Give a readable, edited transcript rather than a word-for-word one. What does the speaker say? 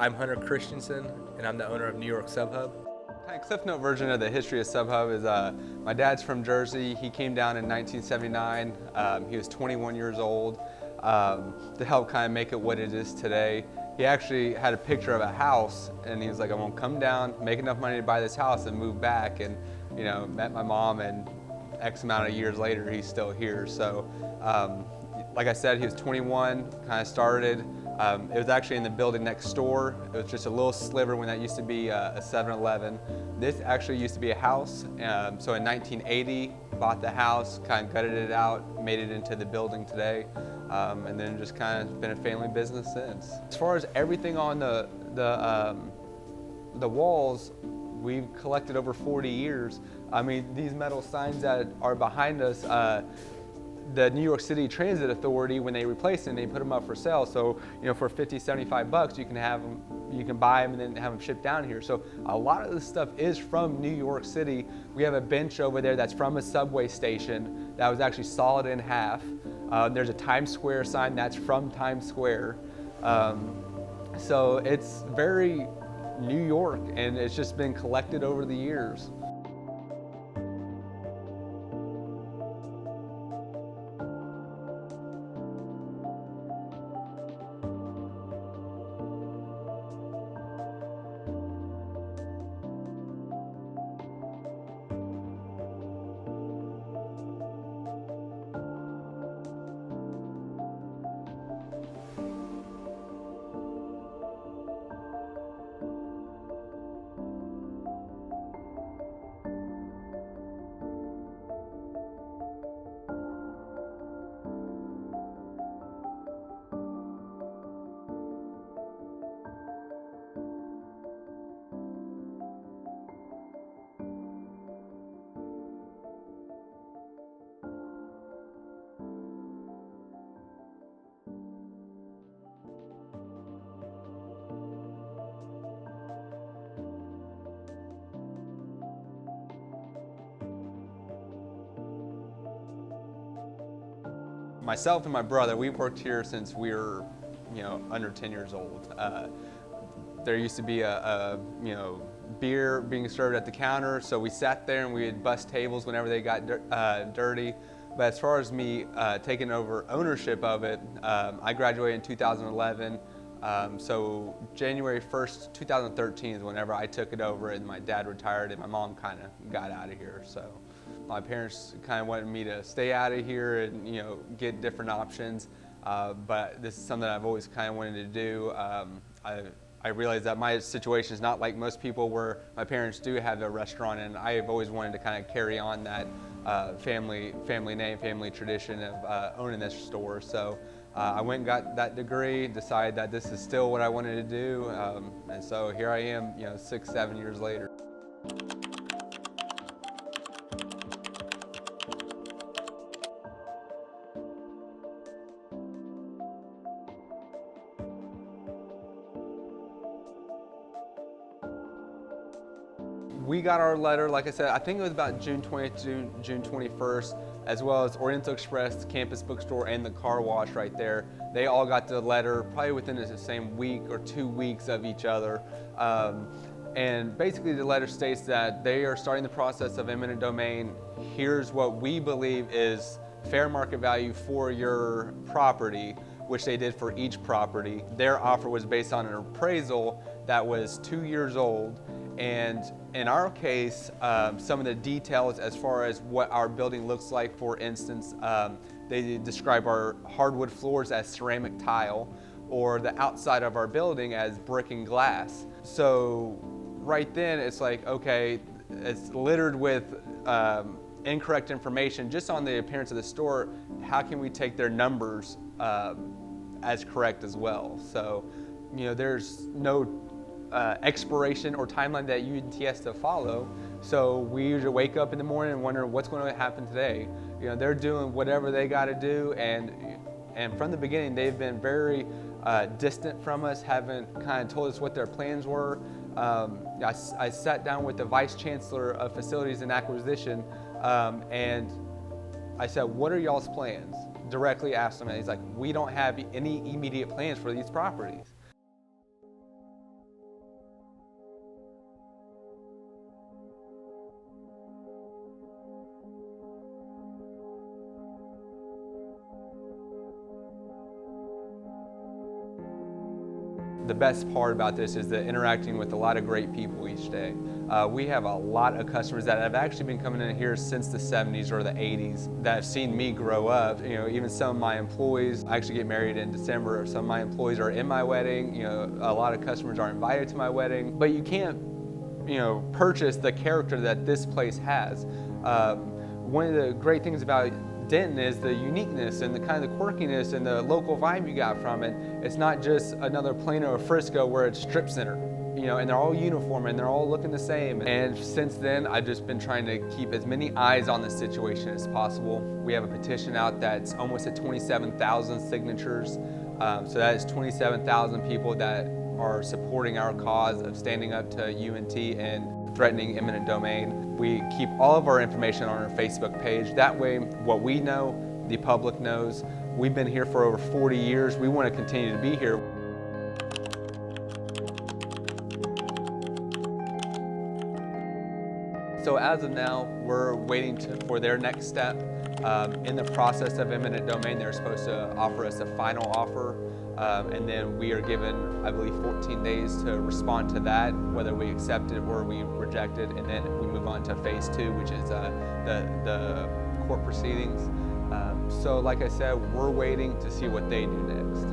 I'm Hunter Christensen, and I'm the owner of New York SubHub. Kind of Cliff Note version of the history of SubHub is my dad's from Jersey. He came down in 1979. He was 21 years old to help kind of make it what it is today. He actually had a picture of a house, and he was like, "I'm gonna come down, make enough money to buy this house, and move back." And met my mom, and X amount of years later, he's still here. So, like I said, he was 21, kind of started. It was actually in the building next door. It was just a little sliver when that used to be a 7-Eleven. This actually used to be a house. So in 1980, bought the house, kind of gutted it out, made it into the building today, and then just kind of been a family business since. As far as everything on the walls, we've collected over 40 years. I mean, these metal signs that are behind us, the New York City Transit Authority, when they replace them, they put them up for sale. So, for 50, 75 bucks, you can have them, you can buy them and then have them shipped down here. So a lot of this stuff is from New York City. We have a bench over there that's from a subway station that was actually sawed in half. There's a Times Square sign that's from Times Square. So it's very New York, and it's just been collected over the years. Myself and my brother, we've worked here since we were, under 10 years old. There used to be a beer being served at the counter, so we sat there and we would bust tables whenever they got dirty. But as far as me taking over ownership of it, I graduated in 2011. So January 1st, 2013 is whenever I took it over, and my dad retired and my mom kind of got out of here. So my parents kind of wanted me to stay out of here and get different options. But this is something I've always kind of wanted to do. I realize that my situation is not like most people, where my parents do have a restaurant, and I've always wanted to kind of carry on that family name, family tradition of owning this store. So I went and got that degree, decided that this is still what I wanted to do, and so here I am, 6, 7 years later. We got our letter, like I said, I think it was about June 20th, June 21st, as well as Oriental Express, Campus Bookstore, and the car wash right there. They all got the letter probably within the same week or 2 weeks of each other. And basically the letter states that they are starting the process of eminent domain. Here's what we believe is fair market value for your property, which they did for each property. Their offer was based on an appraisal that was 2 years old. And in our case, some of the details as far as what our building looks like, for instance, they describe our hardwood floors as ceramic tile, or the outside of our building as brick and glass. So right then it's like, okay, it's littered with incorrect information just on the appearance of the store. How can we take their numbers as correct as well? So, there's no expiration or timeline that UNT has to follow. So we usually wake up in the morning and wonder what's going to happen today. They're doing whatever they got to do, and from the beginning they've been very distant from us, haven't kind of told us what their plans were. I sat down with the Vice Chancellor of Facilities and Acquisition, and I said, "What are y'all's plans?" Directly asked him, and he's like, "We don't have any immediate plans for these properties." The best part about this is the interacting with a lot of great people each day. We have a lot of customers that have actually been coming in here since the 70s or the 80s that have seen me grow up. You know, even some of my employees, I actually get married in December. Some of my employees are in my wedding. You know, a lot of customers are invited to my wedding. But you can't, you know, purchase the character that this place has. One of the great things about Denton is the uniqueness and the kind of the quirkiness and the local vibe you got from it. It's not just another Plano or Frisco where it's strip center, you know, and they're all uniform and they're all looking the same. And since then, I've just been trying to keep as many eyes on the situation as possible. We have a petition out that's almost at 27,000 signatures. So that is 27,000 people that are supporting our cause of standing up to UNT and threatening eminent domain. We keep all of our information on our Facebook page. That way, what we know, the public knows. We've been here for over 40 years. We want to continue to be here. So as of now, we're waiting for their next step. In the process of eminent domain, they're supposed to offer us a final offer, and then we are given, I believe, 14 days to respond to that, whether we accept it or we reject it, and then we move on to phase 2, which is the court proceedings. So like I said, we're waiting to see what they do next.